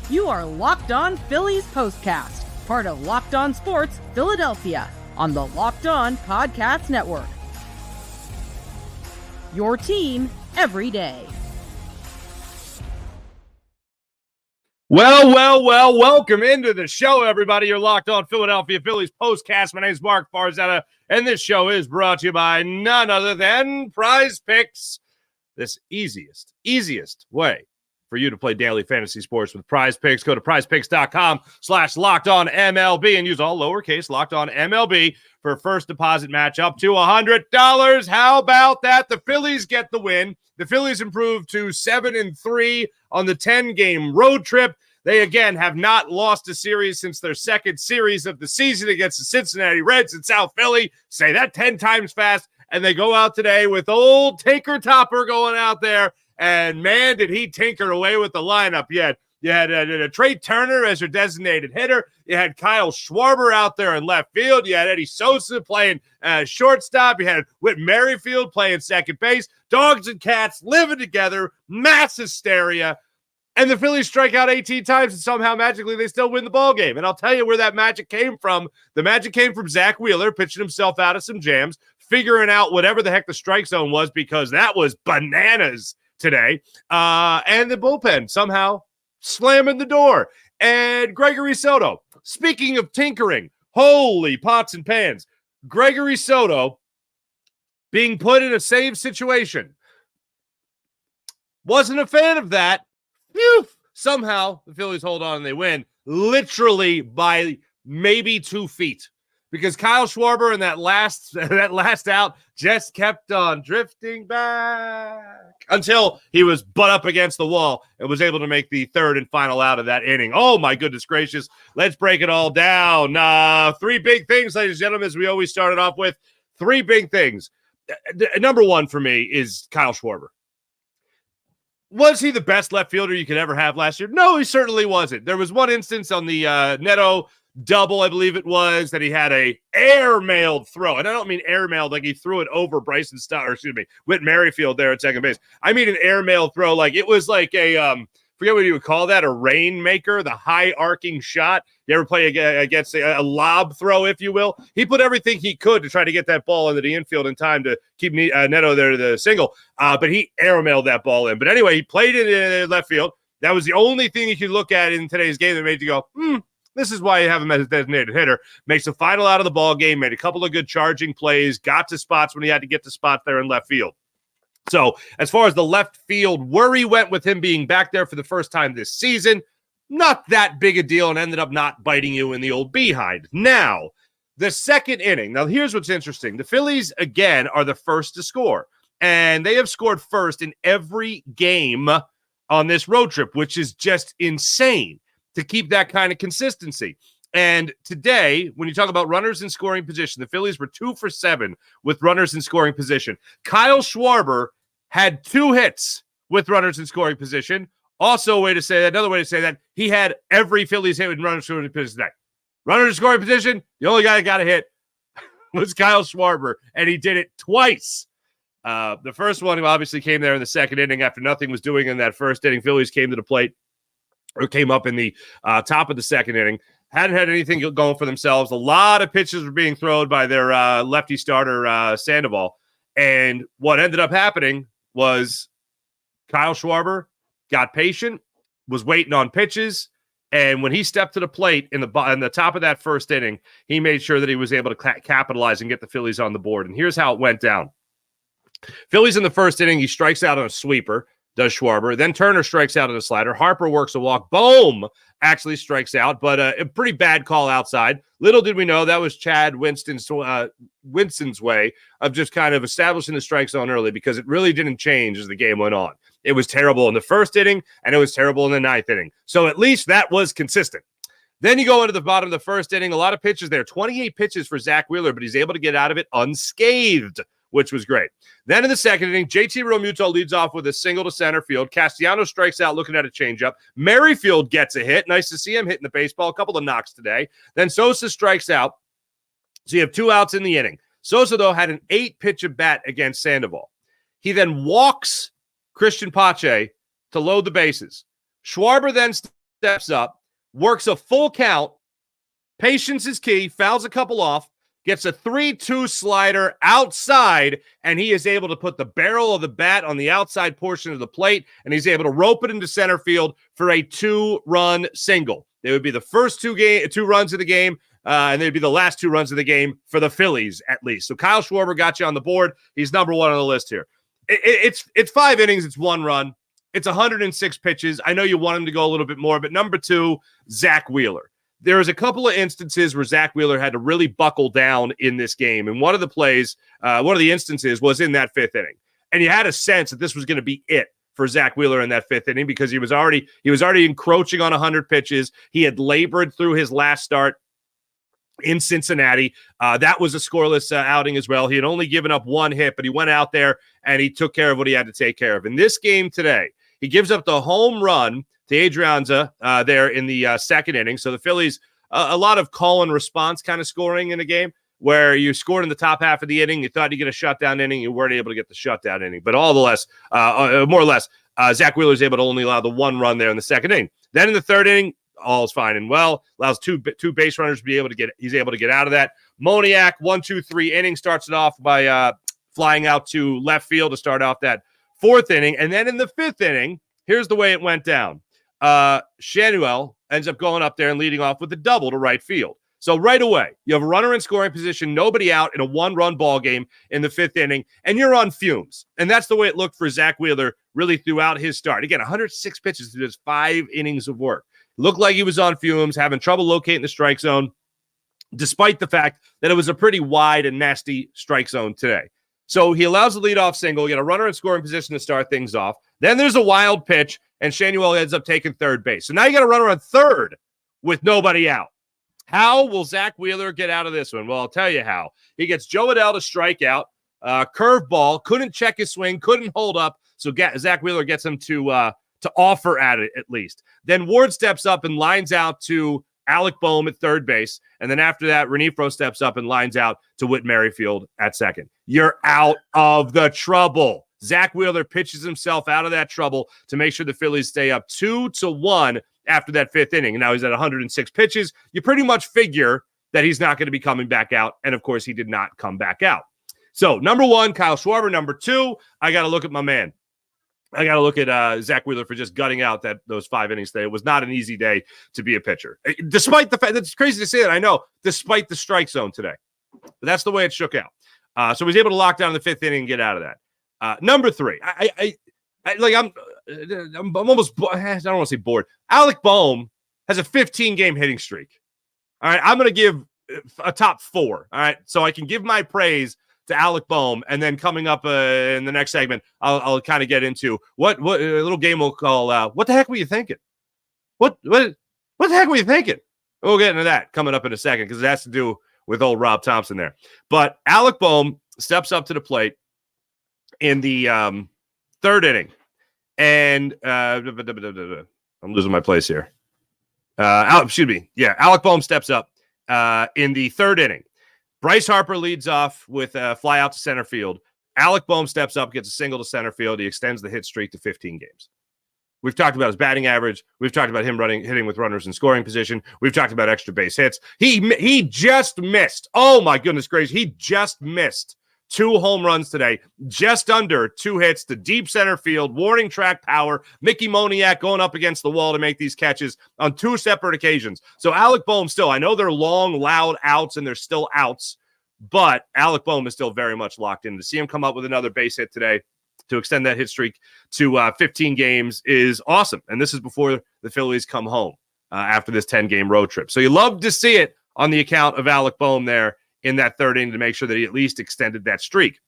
You are Locked On Phillies Postcast, part of Locked On Sports Philadelphia, on the Locked On Podcast Network. Your team every day. Well, welcome into the show, everybody. You're Locked On Philadelphia Phillies Postcast. My name is Mark Farzetta, and this show is brought to you by none other than Prize Picks. This easiest way for you to play daily fantasy sports with Prize Picks. Go to prizepicks.com/LockedOnMLB and use all lowercase LockedOnMLB for a first deposit match up to $100. How about that? The Phillies get the win. The Phillies improved to 7-3 on the 10-game road trip. They, again, have not lost a series since their second series of the season against the Cincinnati Reds in South Philly. Say that 10 times fast. And they go out today with old Tinker Topper going out there. And, man, did he tinker away with the lineup yet. You had Trea Turner as your designated hitter. You had Kyle Schwarber out there in left field. You had Edmundo Sosa playing shortstop. You had Whit Merrifield playing second base. Dogs and cats living together. Mass hysteria. And the Phillies strike out 18 times, and somehow magically they still win the ball game. And I'll tell you where that magic came from. The magic came from Zack Wheeler pitching himself out of some jams, figuring out whatever the heck the strike zone was, because that was bananas today. And the bullpen somehow slamming the door. And Gregory Soto, speaking of tinkering, holy pots and pans, Gregory Soto being put in a save situation. Wasn't a fan of that. Phew. Somehow the Phillies hold on and they win, literally by maybe 2 feet. Because Kyle Schwarber in that last out just kept on drifting back until he was butt up against the wall and was able to make the third and final out of that inning. Oh, my goodness gracious. Let's break it all down. 3 big things, ladies and gentlemen, as we always started off with. 3 big things. Number one for me is Kyle Schwarber. Was he the best left fielder you could ever have last year? No, he certainly wasn't. There was one instance on the Neto double, I believe it was, that he had a air-mailed throw. And I don't mean air-mailed like he threw it over Whit Merrifield there at second base. I mean an air-mailed throw like it was like a, forget what you would call that, a rainmaker, the high-arcing shot. You ever play against a lob throw, if you will? He put everything he could to try to get that ball into the infield in time to keep Neto there to the single, but he air-mailed that ball in. But anyway, he played it in left field. That was the only thing you could look at in today's game that made you go, this is why you have him as a designated hitter. Makes a final out of the ball game, made a couple of good charging plays, got to spots when he had to get to spots there in left field. So as far as the left field worry went with him being back there for the first time this season, not that big a deal and ended up not biting you in the old behind. Now, the second inning. Now, here's what's interesting. The Phillies, again, are the first to score. And they have scored first in every game on this road trip, which is just insane to keep that kind of consistency. And today, when you talk about runners in scoring position, the Phillies were 2 for 7 with runners in scoring position. Kyle Schwarber had 2 hits with runners in scoring position. Also, another way to say that, he had every Phillies hit with runners in scoring position today. Runners in scoring position, the only guy that got a hit was Kyle Schwarber, and he did it twice. The first one obviously came there in the second inning after nothing was doing in that first inning. Phillies came to the plate, or came up in the top of the second inning. Hadn't had anything going for themselves. A lot of pitches were being thrown by their lefty starter, Sandoval. And what ended up happening was Kyle Schwarber got patient, was waiting on pitches, and when he stepped to the plate in the top of that first inning, he made sure that he was able to capitalize and get the Phillies on the board. And here's how it went down. Phillies in the first inning, he strikes out on a sweeper, does Schwarber. Then Turner strikes out on a slider. Harper works a walk. Bohm actually strikes out, but a pretty bad call outside. Little did we know that was Chad Winston's way of just kind of establishing the strike zone early, because it really didn't change as the game went on. It was terrible in the first inning, and it was terrible in the ninth inning. So at least that was consistent. Then you go into the bottom of the first inning, a lot of pitches there, 28 pitches for Zack Wheeler, but he's able to get out of it unscathed, which was great. Then in the second inning, JT Realmuto leads off with a single to center field. Castellanos strikes out looking at a changeup. Merrifield gets a hit. Nice to see him hitting the baseball. A couple of knocks today. Then Sosa strikes out. So you have 2 outs in the inning. Sosa, though, had an 8-pitch at bat against Sandoval. He then walks Cristian Pache to load the bases. Schwarber then steps up, works a full count. Patience is key, fouls a couple off, gets a 3-2 slider outside, and he is able to put the barrel of the bat on the outside portion of the plate, and he's able to rope it into center field for a 2-run single. They would be the first two runs of the game, and they'd be the last 2 runs of the game for the Phillies, at least. So Kyle Schwarber got you on the board. He's number 1 on the list here. It's 5 innings. It's 1 run. It's 106 pitches. I know you want him to go a little bit more, but number 2, Zack Wheeler. There was a couple of instances where Zack Wheeler had to really buckle down in this game. And one of the instances was in that 5th inning. And you had a sense that this was going to be it for Zack Wheeler in that 5th inning because he was already encroaching on 100 pitches. He had labored through his last start in Cincinnati. That was a scoreless outing as well. He had only given up 1 hit, but he went out there and he took care of what he had to take care of. In this game today, he gives up the home run to Adrianza there in the 2nd inning. So the Phillies, a lot of call and response kind of scoring in a game where you scored in the top half of the inning. You thought you'd get a shutdown inning. You weren't able to get the shutdown inning. But more or less, Zack Wheeler is able to only allow the 1 run there in the 2nd inning. Then in the 3rd inning, all is fine and well. Allows two base runners to be able to get. He's able to get out of that. Moniak, 1, 2, 3 inning, starts it off by flying out to left field to start off that 4th inning. And then in the 5th inning, here's the way it went down. Shanuel ends up going up there and leading off with a double to right field. So right away, you have a runner in scoring position, nobody out in a 1-run ball game in the 5th inning, and you're on fumes. And that's the way it looked for Zack Wheeler really throughout his start. Again, 106 pitches to just 5 innings of work. Looked like he was on fumes, having trouble locating the strike zone, despite the fact that it was a pretty wide and nasty strike zone today. So he allows the leadoff single. You get a runner in scoring position to start things off. Then there's a wild pitch, and Shanuel ends up taking 3rd base. So now you got a runner on 3rd with nobody out. How will Zack Wheeler get out of this one? Well, I'll tell you how. He gets Joe Adell to strike out, curveball, couldn't check his swing, couldn't hold up. So Zack Wheeler gets him to offer at it at least. Then Ward steps up and lines out to Alec Bohm at 3rd base. And then after that, Renifro steps up and lines out to Whit Merrifield at 2nd. You're out of the trouble. Zack Wheeler pitches himself out of that trouble to make sure the Phillies stay up 2-1 after that 5th inning. And now he's at 106 pitches. You pretty much figure that he's not going to be coming back out. And of course, he did not come back out. So number 1, Kyle Schwarber. Number 2, I got to look at my man. I got to look at Zack Wheeler for just gutting out those 5 innings today. It was not an easy day to be a pitcher. Despite the fact that it's crazy to say that, I know, despite the strike zone today. But that's the way it shook out. So he was able to lock down the 5th inning and get out of that. Number 3, I'm almost, I don't want to say bored. Alec Bohm has a 15-game hitting streak. All right, I'm going to give a top 4. All right, so I can give my praise to Alec Bohm, and then coming up in the next segment, I'll kind of get into what a little game we'll call. What the heck were you thinking? What the heck were you thinking? We'll get into that coming up in a second because it has to do with old Rob Thomson there. But Alec Bohm steps up to the plate in the 3rd inning, and I'm losing my place here. Alec Bohm steps up in the 3rd inning. Bryce Harper leads off with a fly out to center field. Alec Bohm steps up, gets a single to center field. He extends the hit streak to 15 games. We've talked about his batting average. We've talked about him hitting with runners in scoring position. We've talked about extra base hits. He just missed. Oh, my goodness gracious. He just missed 2 home runs today, just under 2 hits to deep center field, warning track power. Mickey Moniak going up against the wall to make these catches on 2 separate occasions. So Alec Bohm still, I know they're long, loud outs and they're still outs, but Alec Bohm is still very much locked in. To see him come up with another base hit today to extend that hit streak to 15 games is awesome. And this is before the Phillies come home after this 10-game road trip. So you love to see it on the account of Alec Bohm there in that 3rd inning to make sure that he at least extended that streak.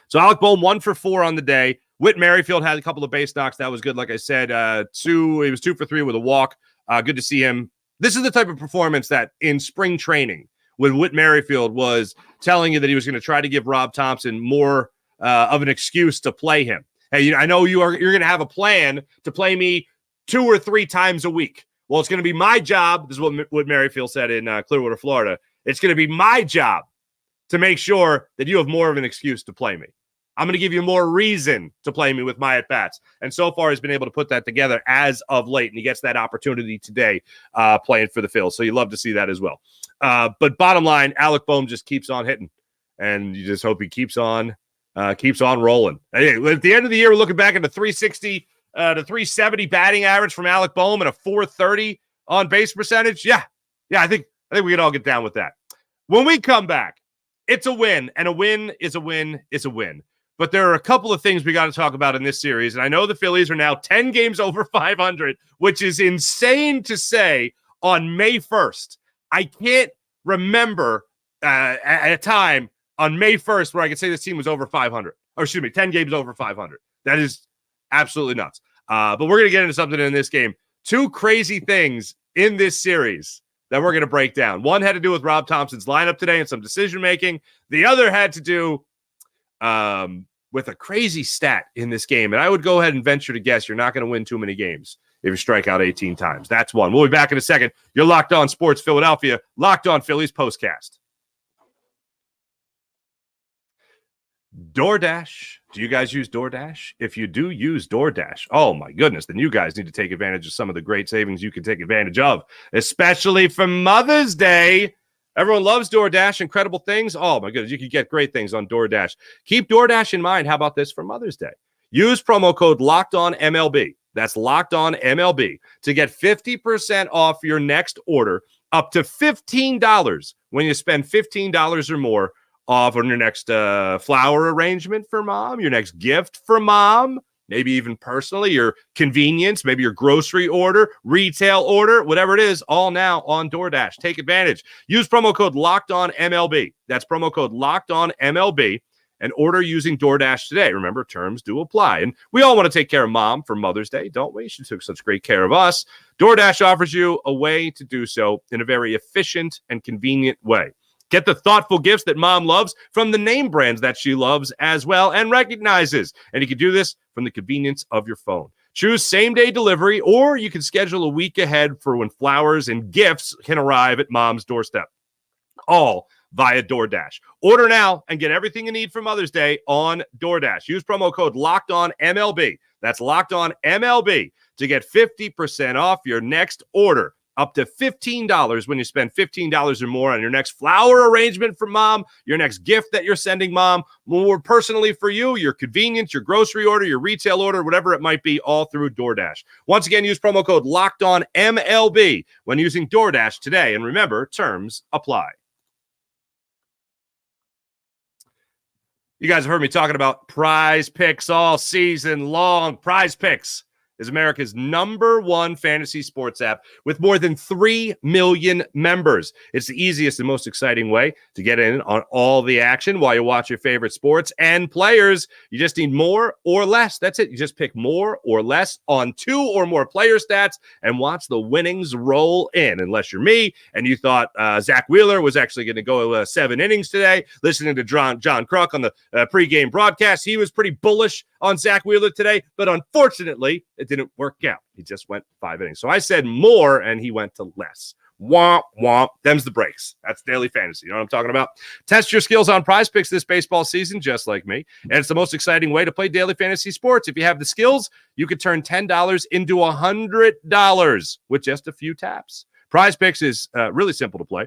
So Alec Bohm 1 for 4 on the day. Whit Merrifield had a couple of base knocks. That was good. Like I said, he was 2 for 3 with a walk. Good to see him. This is the type of performance that in spring training, when Whit Merrifield was telling you that he was going to try to give Rob Thomson more of an excuse to play him. Hey, I know you're going to have a plan to play me 2 or 3 times a week. Well, it's going to be my job. This is what Whit Merrifield said in Clearwater, Florida. It's going to be my job to make sure that you have more of an excuse to play me. I'm going to give you more reason to play me with my at-bats. And so far, he's been able to put that together as of late, and he gets that opportunity today playing for the Phils. So you love to see that as well. But bottom line, Alec Bohm just keeps on hitting, and you just hope he keeps on rolling. Hey, at the end of the year, we're looking back at the 360 to 370 batting average from Alec Bohm and a 430 on base percentage. Yeah, I think we can all get down with that. When we come back, it's a win, and a win is a win is a win. But there are a couple of things we got to talk about in this series. And I know the Phillies are now 10 games over 500, which is insane to say on May 1st. I can't remember a time on May 1st where I could say this team was over 500. Or excuse me, 10 games over 500. That is absolutely nuts. But we're going to get into something in this game. Two crazy things in this series that we're going to break down. One had to do with Rob Thomson's lineup today and some decision-making. The other had to do with a crazy stat in this game. And I would go ahead and venture to guess you're not going to win too many games if you strike out 18 times. That's one. We'll be back in a second. You're Locked On Sports Philadelphia, Locked On Phillies postcast. DoorDash. Do you guys use DoorDash? If you do use DoorDash, oh my goodness, then you guys need to take advantage of some of the great savings you can take advantage of, especially for Mother's Day. Everyone loves DoorDash, incredible things. Oh, my goodness, you can get great things on DoorDash. Keep DoorDash in mind. How about this for Mother's Day? Use promo code LOCKEDONMLB. That's LOCKEDONMLB to get 50% off your next order, up to $15 when you spend $15 or more off on your next flower arrangement for mom, your next gift for mom, maybe even personally, your convenience, maybe your grocery order, retail order, whatever it is, all now on DoorDash. Take advantage. Use promo code LOCKEDONMLB. That's promo code LOCKEDONMLB and order using DoorDash today. Remember, terms do apply. And we all want to take care of mom for Mother's Day, don't we? She took such great care of us. DoorDash offers you a way to do so in a very efficient and convenient way. Get the thoughtful gifts that mom loves from the name brands that she loves as well and recognizes. And you can do this from the convenience of your phone. Choose same-day delivery, or you can schedule a week ahead for when flowers and gifts can arrive at mom's doorstep. All via DoorDash. Order now and get everything you need for Mother's Day on DoorDash. Use promo code LOCKEDONMLB. That's LOCKEDONMLB to get 50% off your next order. Up to $15 when you spend $15 or more on your next flower arrangement for mom, your next gift that you're sending mom, more personally for you, your convenience, your grocery order, your retail order, whatever it might be, all through DoorDash. Once again, use promo code LOCKEDONMLB when using DoorDash today. And remember, terms apply. You guys have heard me talking about Prize Picks all season long. Prize Picks is America's #1 fantasy sports app with more than 3 million members. It's the easiest and most exciting way to get in on all the action while you watch your favorite sports and players. You just need more or less. That's it. You just pick more or less on 2 or more player stats and watch the winnings roll in. Unless you're me and you thought Zack Wheeler was actually going to go 7 innings today, listening to John Kruk on the pregame broadcast, he was pretty bullish on Zack Wheeler today, but unfortunately, it didn't work out. He just went 5 innings. So I said more, and he went to less. Womp, womp. Them's the breaks. That's daily fantasy. You know what I'm talking about? Test your skills on Prize Picks this baseball season, just like me. And it's the most exciting way to play daily fantasy sports. If you have the skills, you could turn $10 into $100 with just a few taps. Prize Picks is really simple to play.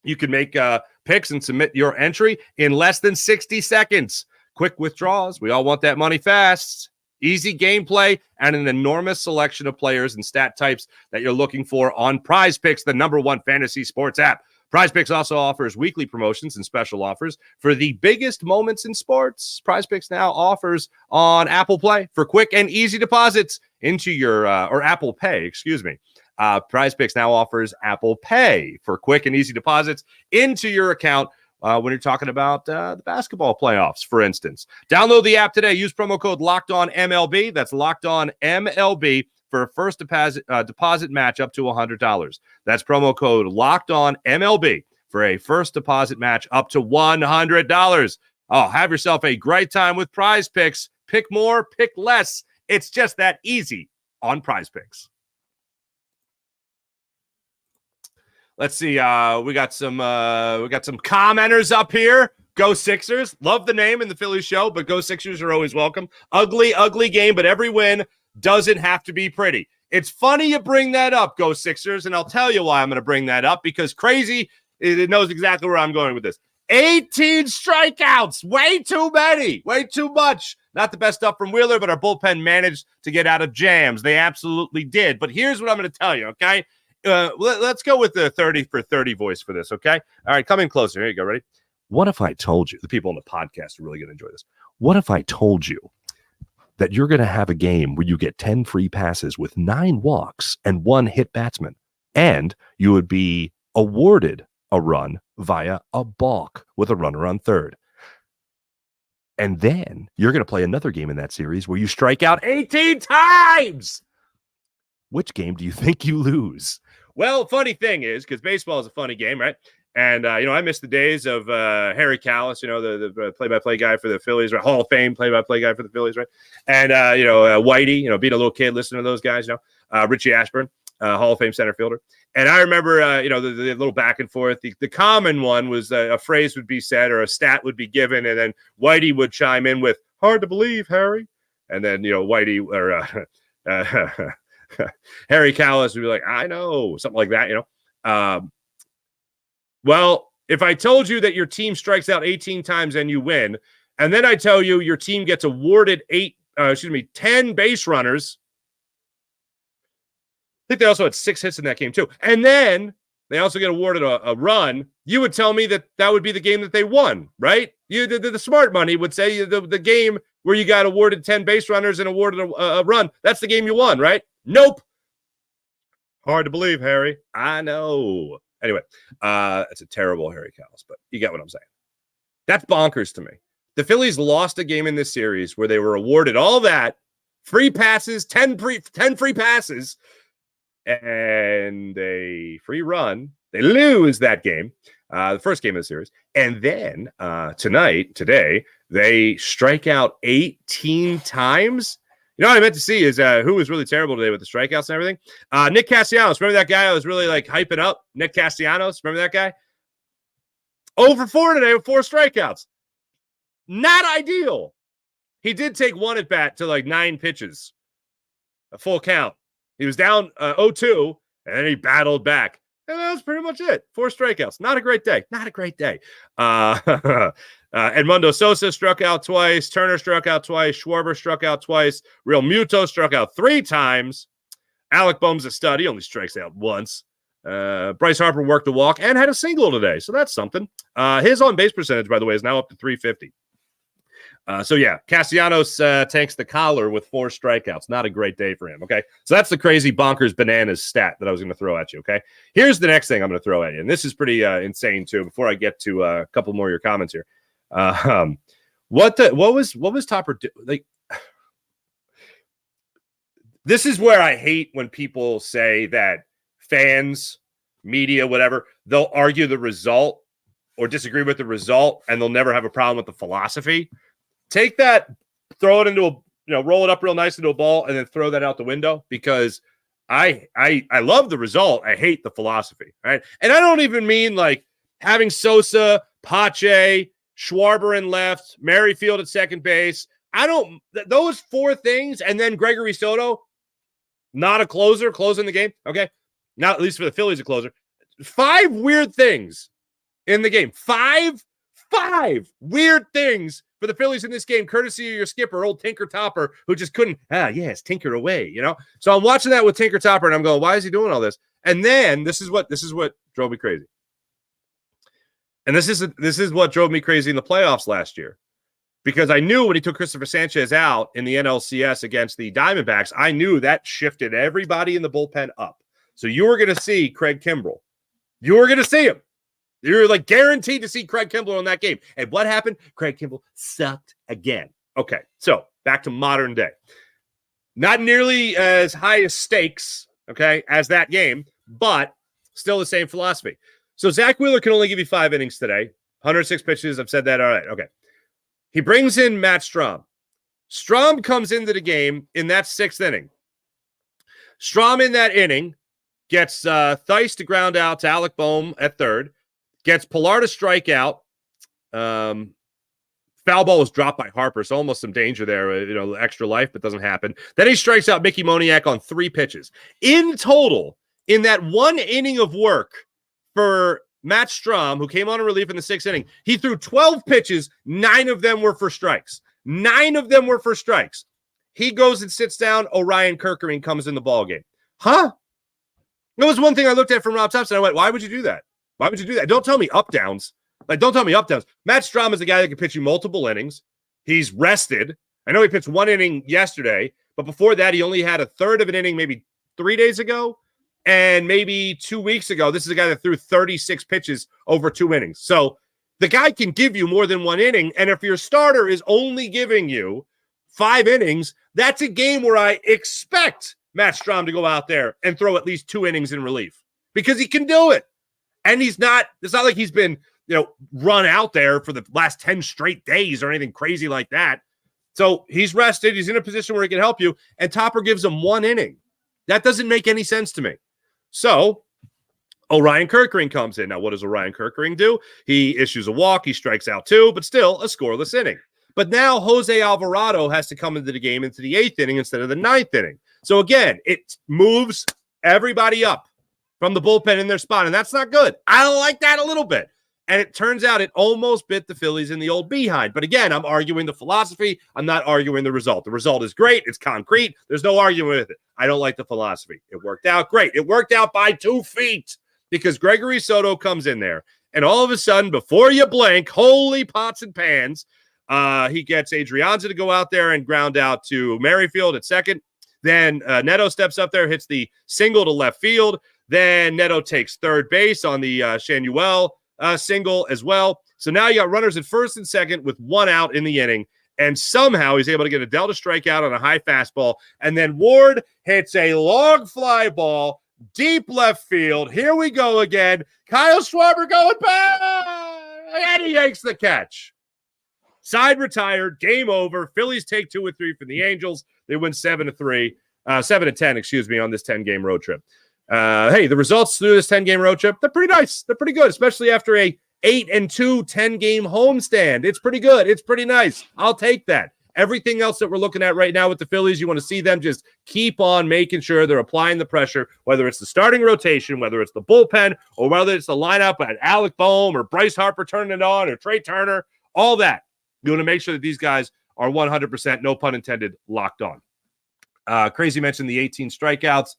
You can make picks and submit your entry in less than 60 seconds. Quick withdrawals. We all want that money fast. Easy gameplay and an enormous selection of players and stat types that you're looking for on Prize Picks, the #1 fantasy sports app. Prize Picks also offers weekly promotions and special offers for the biggest moments in sports. Prize Picks now offers on Apple Play for quick and easy deposits into your, or Apple Pay, excuse me. Prize Picks now offers Apple Pay for quick and easy deposits into your account when you're talking about the basketball playoffs, for instance. Download the app today. Use promo code LOCKEDONMLB. That's LOCKEDONMLB for a first deposit match up to $100. That's promo code LOCKEDONMLB for a first deposit match up to $100. Oh, have yourself a great time with Prize Picks. Pick more, pick less. It's just that easy on Prize Picks. Let's see. We got some commenters up here. Go Sixers. Love the name in the Phillies show, but go Sixers are always welcome. Ugly, ugly game, but every win doesn't have to be pretty. It's funny you bring that up, go Sixers, and I'll tell you why I'm going to bring that up, because Crazy, it knows exactly where I'm going with this. 18 strikeouts, way too many, way too much. Not the best stuff from Wheeler, but our bullpen managed to get out of jams. They absolutely did. But here's what I'm going to tell you, okay? Let's go with the 30 for 30 voice for this, okay? All right, come in closer. Here you go. Ready? What if I told you, the people on the podcast are really going to enjoy this. What if I told you that you're going to have a game where you get 10 free passes with 9 walks and 1 hit batsman, and you would be awarded a run via a balk with a runner on third? And then you're going to play another game in that series where you strike out 18 times. Which game do you think you lose? Well, funny thing is, because baseball is a funny game, right? And, I miss the days of Harry Callis, the play-by-play guy for the Phillies, right? Hall of Fame play-by-play guy for the Phillies, right? And, Whitey, being a little kid, listening to those guys, Richie Ashburn, Hall of Fame center fielder. And I remember, the little back and forth. The common one was a phrase would be said or a stat would be given, and then Whitey would chime in with, "Hard to believe, Harry." And then, Whitey or Harry Callis would be like, "I know," something like that, Well, if I told you that your team strikes out 18 times and you win, and then I tell you your team gets awarded 10 base runners. I think they also had 6 hits in that game too. And then they also get awarded a run. You would tell me that would be the game that they won, right? The smart money would say the game where you got awarded 10 base runners and awarded a run, that's the game you won, right? Nope. Hard to believe, Harry. I know. Anyway, it's a terrible Harry Callis, but you get what I'm saying. That's bonkers to me. The Phillies lost a game in this series where they were awarded all that, free passes, 10 free passes, and a free run. They lose that game, the first game of the series. And then today, they strike out 18 times. You know what I meant to see is who was really terrible today with the strikeouts and everything? Nick Castellanos. Remember that guy I was really hyping up? Nick Castellanos. Remember that guy? 0 for 4 today with 4 strikeouts. Not ideal. He did take 1 at bat to 9 pitches. A full count. He was down 0-2, and then he battled back. And that was pretty much it. 4 strikeouts. Not a great day. Not a great day. Edmundo Sosa struck out twice. Turner struck out twice. Schwarber struck out twice. Real Muto struck out 3 times. Alec Bohm's a stud. He only strikes out once. Bryce Harper worked a walk and had a single today, so that's something. His on-base percentage, by the way, is now up to .350. Castellanos tanks the collar with 4 strikeouts. Not a great day for him, okay? So that's the crazy bonkers bananas stat that I was going to throw at you, okay? Here's the next thing I'm going to throw at you, and this is pretty insane, too, before I get to a couple more of your comments here. What was Topper do? This is where I hate when people say that fans, media, whatever, they'll argue the result or disagree with the result, and they'll never have a problem with the philosophy. Take that, throw it into roll it up real nice into a ball, and then throw that out the window, because I love the result. I hate the philosophy, right? And I don't even mean having Sosa, Pache, Schwarber in left, Merrifield at second base. Those 4 things, and then Gregory Soto, not a closer, closing the game, okay? Not at least for the Phillies, a closer. 5 weird things in the game. 5 weird things for the Phillies in this game, courtesy of your skipper, old Tinker Topper, who just couldn't, tinker away, So I'm watching that with Tinker Topper, and I'm going, why is he doing all this? And then this is what drove me crazy. And this is what drove me crazy in the playoffs last year. Because I knew when he took Christopher Sanchez out in the NLCS against the Diamondbacks, I knew that shifted everybody in the bullpen up. So you were going to see Craig Kimbrell. You were going to see him. You're guaranteed to see Craig Kimbrell in that game. And what happened? Craig Kimbrell sucked again. Okay, so back to modern day. Not nearly as high as stakes, okay, as that game, but still the same philosophy. So Zack Wheeler can only give you 5 innings today. 106 pitches. I've said that. All right, okay. He brings in Matt Strahm. Strahm comes into the game in that 6th inning. Strahm in that inning gets Theis to ground out to Alec Bohm at third, gets Pilar to strike out, Foul ball was dropped by Harper, so almost some danger there, extra life, but doesn't happen. Then he strikes out Mickey Moniak on 3 pitches. In total, in that 1 inning of work for Matt Strahm, who came on in relief in the 6th inning, he threw 12 pitches. 9 of them were for strikes. 9 of them were for strikes. He goes and sits down. Orion Kerkering comes in the ballgame. Huh? That was one thing I looked at from Rob Thomson. I went, why would you do that? Why would you do that? Don't tell me up-downs. Don't tell me up-downs. Matt Strahm is a guy that can pitch you multiple innings. He's rested. I know he pitched 1 inning yesterday, but before that, he only had a third of an inning maybe 3 days ago. And maybe 2 weeks ago, this is a guy that threw 36 pitches over 2 innings. So the guy can give you more than 1 inning. And if your starter is only giving you 5 innings, that's a game where I expect Matt Strahm to go out there and throw at least 2 innings in relief because he can do it. And it's not like he's been, run out there for the last 10 straight days or anything crazy like that. So he's rested. He's in a position where he can help you. And Topper gives him 1 inning. That doesn't make any sense to me. So Orion Kerkering comes in. Now, what does Orion Kerkering do? He issues a walk. He strikes out 2, but still a scoreless inning. But now Jose Alvarado has to come into the game into the 8th inning instead of the 9th inning. So again, it moves everybody up from the bullpen in their spot, and that's not good. I don't like that a little bit. And it turns out it almost bit the Phillies in the old behind. But again, I'm arguing the philosophy. I'm not arguing the result. The result is great. It's concrete. There's no argument with it. I don't like the philosophy. It worked out great. It worked out by 2 feet because Gregory Soto comes in there. And all of a sudden, before you blink, holy pots and pans, he gets Adrianza to go out there and ground out to Merrifield at second. Then Neto steps up there, hits the single to left field. Then Neto takes third base on the Shanuel single as well. So now you got runners at first and second with 1 out in the inning. And somehow he's able to get a delta strikeout on a high fastball. And then Ward hits a long fly ball, deep left field. Here we go again. Kyle Schwarber going back. And he yanks the catch. Side retired. Game over. Phillies take 2 or 3 from the Angels. They win 7-10, on this 10-game road trip. Hey, the results through this 10-game road trip, they're pretty nice. They're pretty good, especially after a 8-2 10-game homestand. It's pretty good. It's pretty nice. I'll take that. Everything else that we're looking at right now with the Phillies, you want to see them just keep on making sure they're applying the pressure, whether it's the starting rotation, whether it's the bullpen, or whether it's the lineup at Alec Bohm or Bryce Harper turning it on or Trea Turner, all that. You want to make sure that these guys are 100%, no pun intended, locked on. Crazy mentioned the 18 strikeouts.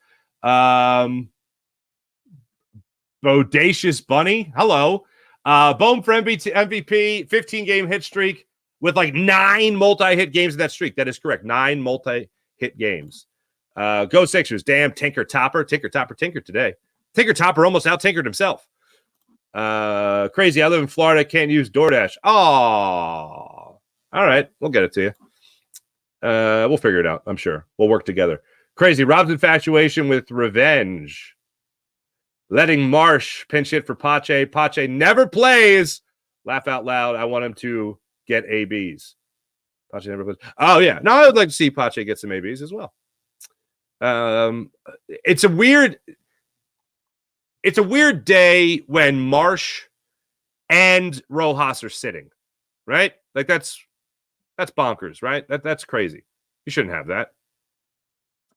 Bodacious Bunny. Hello. Bohm for MVP, 15-game hit streak with like 9 multi-hit games in that streak. That is correct. 9 multi-hit games. Go Sixers. Damn, Tinker Topper today. Tinker Topper almost out-tinkered himself. Crazy. I live in Florida. Can't use DoorDash. Oh, all right. We'll get it to you. We'll figure it out. I'm sure. We'll work together. Crazy. Rob's infatuation with revenge. Letting Marsh pinch hit for Pache. Pache never plays. Laugh out loud. I want him to get ABs. Pache never plays. Oh, yeah. No, I would like to see Pache get some ABs as well. It's a weird day when Marsh and Rojas are sitting, right? Like that's bonkers, right? That's crazy. You shouldn't have that.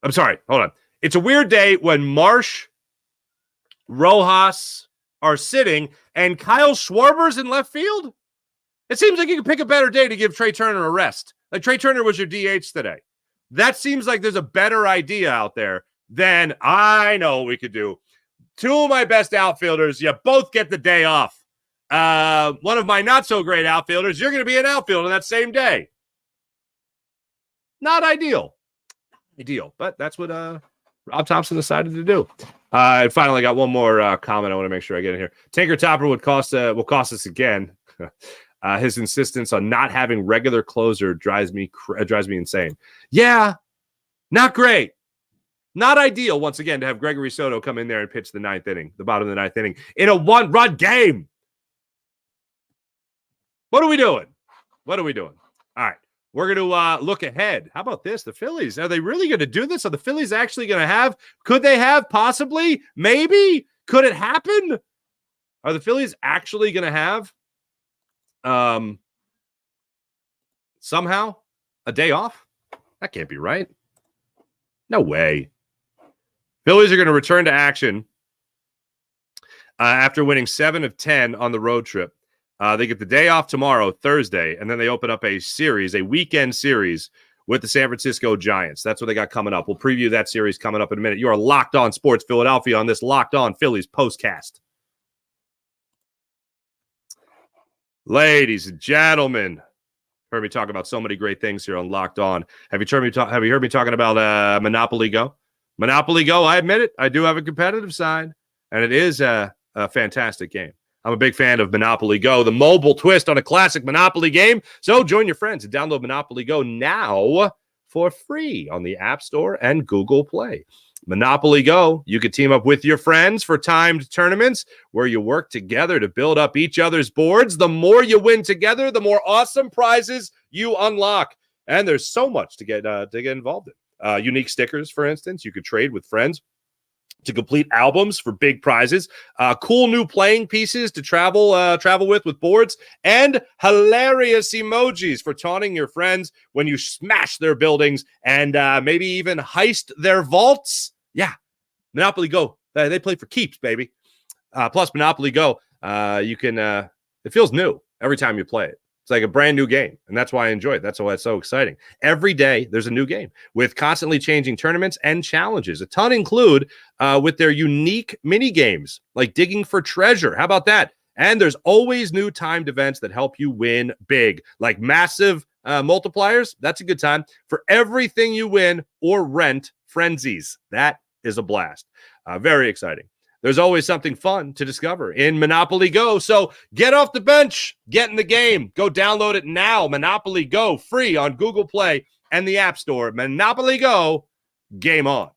I'm sorry. Hold on. It's a weird day when Marsh, Rojas are sitting and Kyle Schwarber's in left field. It seems like you could pick a better day to give Trea Turner a rest. Like Trea Turner was your DH today. That seems like there's a better idea out there than I know what we could do. 2 of my best outfielders, you both get the day off. One of my not so great outfielders, you're going to be an outfielder that same day. Not ideal. But that's what Rob Thomson decided to do. I finally got one more comment I want to make sure I get in here. Tinker Topper will cost us again. His insistence on not having regular closer drives me insane. Yeah, not great. Not ideal, once again, to have Gregory Soto come in there and pitch the bottom of the 9th inning, in a 1-run game. What are we doing? All right. We're going to look ahead. How about this? The Phillies, are they really going to do this? Are the Phillies actually going to have? Could they have? Possibly? Maybe? Could it happen? Are the Phillies actually going to have Somehow a day off? That can't be right. No way. Phillies are going to return to action after winning 7 of 10 on the road trip. They get the day off tomorrow, Thursday, and then they open up a weekend series with the San Francisco Giants. That's what they got coming up. We'll preview that series coming up in a minute. You are Locked On Sports Philadelphia on this Locked On Phillies postcast. Ladies and gentlemen, heard me talk about so many great things here on Locked On. Have you heard me talking about Monopoly Go? Monopoly Go, I admit it, I do have a competitive side, and it is a fantastic game. I'm a big fan of Monopoly Go, the mobile twist on a classic Monopoly game. So join your friends and download Monopoly Go now for free on the App Store and Google Play. Monopoly Go, you can team up with your friends for timed tournaments where you work together to build up each other's boards. The more you win together, the more awesome prizes you unlock. And there's so much to get involved in. Unique stickers, for instance, you could trade with friends to complete albums for big prizes, cool new playing pieces to travel with boards, and hilarious emojis for taunting your friends when you smash their buildings and maybe even heist their vaults. Yeah, Monopoly Go. They play for keeps, baby. Plus, Monopoly Go, you can. It feels new every time you play it. It's like a brand new game, and that's why I enjoy it. That's why it's so exciting. Every day, there's a new game with constantly changing tournaments and challenges. A ton include with their unique mini games, like digging for treasure. How about that? And there's always new timed events that help you win big, like massive multipliers. That's a good time. For everything you win or rent, frenzies. That is a blast. Very exciting. There's always something fun to discover in Monopoly Go. So get off the bench, get in the game. Go download it now. Monopoly Go, free on Google Play and the App Store. Monopoly Go, game on.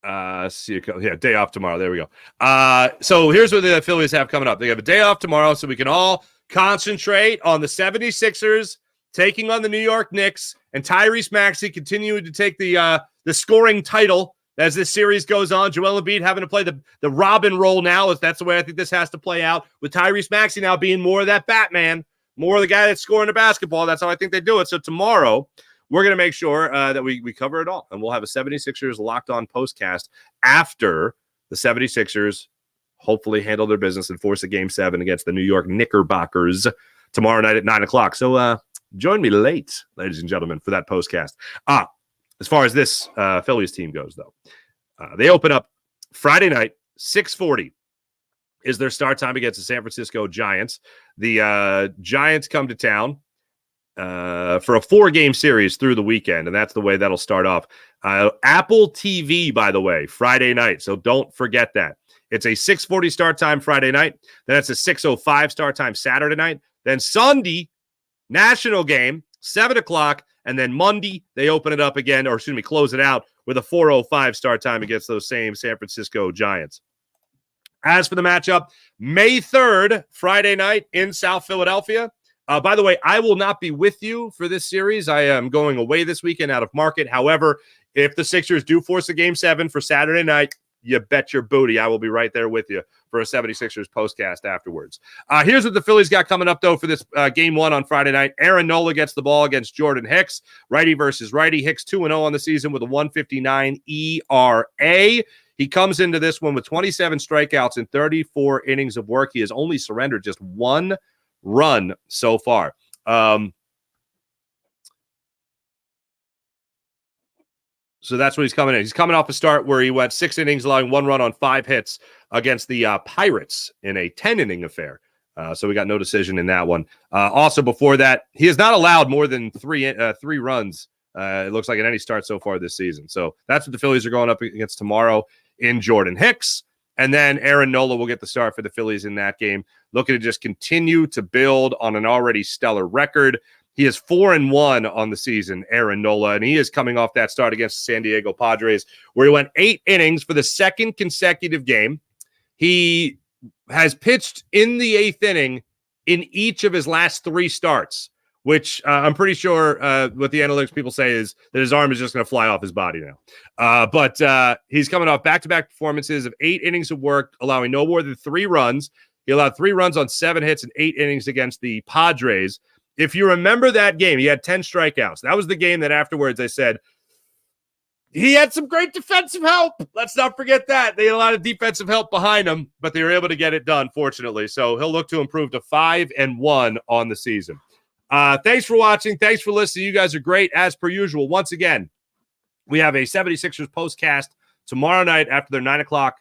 Day off tomorrow. There we go. So here's what the Phillies have coming up. They have a day off tomorrow, so we can all concentrate on the 76ers taking on the New York Knicks, and Tyrese Maxey continuing to take the scoring title as this series goes on. Joel Embiid having to play the Robin role now, as that's the way I think this has to play out, with Tyrese Maxey now being more of that Batman, more of the guy that's scoring the basketball. That's how I think they do it. So tomorrow, we're going to make sure that we cover it all, and we'll have a 76ers Locked On postcast after the 76ers hopefully handle their business and force a Game 7 against the New York Knickerbockers tomorrow night at 9 o'clock. So, join me late, ladies and gentlemen, for that postcast. As far as this Phillies team goes, though, they open up Friday night, 6:40 is their start time against the San Francisco Giants. The Giants come to town for a 4-game series through the weekend, and that's the way that'll start off. Apple TV, by the way, Friday night, so don't forget that. It's a 6:40 start time Friday night. Then it's a 6:05 start time Saturday night. Then Sunday, national game, 7 o'clock, and then Monday, they open it up again, close it out with a 4:05 start time against those same San Francisco Giants. As for the matchup, May 3rd, Friday night in South Philadelphia. By the way, I will not be with you for this series. I am going away this weekend out of market. However, if the Sixers do force a Game 7 for Saturday night, you bet your booty I will be right there with you for a 76ers postcast afterwards. Here's what the Phillies got coming up, though, for this Game 1 on Friday night. Aaron Nola gets the ball against Jordan Hicks. Righty versus righty. Hicks 2-0 on the season with a 1.59 ERA. He comes into this one with 27 strikeouts and 34 innings of work. He has only surrendered just 1 run so far. So that's what he's coming in. He's coming off a start where he went 6 innings, allowing 1 run on 5 hits against the Pirates in a 10-inning affair. So we got no decision in that one. Also before that, he has not allowed more than three runs, it looks like, in any start so far this season. So that's what the Phillies are going up against tomorrow in Jordan Hicks. And then Aaron Nola will get the start for the Phillies in that game, looking to just continue to build on an already stellar record. He is 4-1 on the season, Aaron Nola, and he is coming off that start against the San Diego Padres, where he went 8 innings for the second consecutive game. He has pitched in the 8th inning in each of his last 3 starts, which I'm pretty sure what the analytics people say is that his arm is just going to fly off his body now. But he's coming off back-to-back performances of 8 innings of work, allowing no more than 3 runs. He allowed 3 runs on 7 hits in 8 innings against the Padres. If you remember that game, he had 10 strikeouts. That was the game that afterwards I said, he had some great defensive help. Let's not forget that. They had a lot of defensive help behind him, but they were able to get it done, fortunately. So he'll look to improve to 5-1 on the season. Thanks for watching. Thanks for listening. You guys are great, as per usual. Once again, we have a 76ers postcast tomorrow night after their 9 o'clock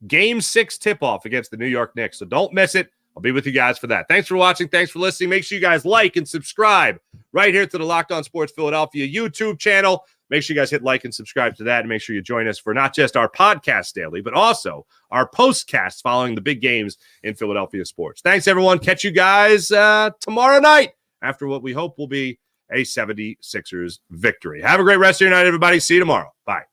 Game 6 tip-off against the New York Knicks. So don't miss it. I'll be with you guys for that. Thanks for watching. Thanks for listening. Make sure you guys like and subscribe right here to the Locked On Sports Philadelphia YouTube channel. Make sure you guys hit like and subscribe to that, and make sure you join us for not just our podcast daily, but also our postcasts following the big games in Philadelphia sports. Thanks, everyone. Catch you guys tomorrow night after what we hope will be a 76ers victory. Have a great rest of your night, everybody. See you tomorrow. Bye.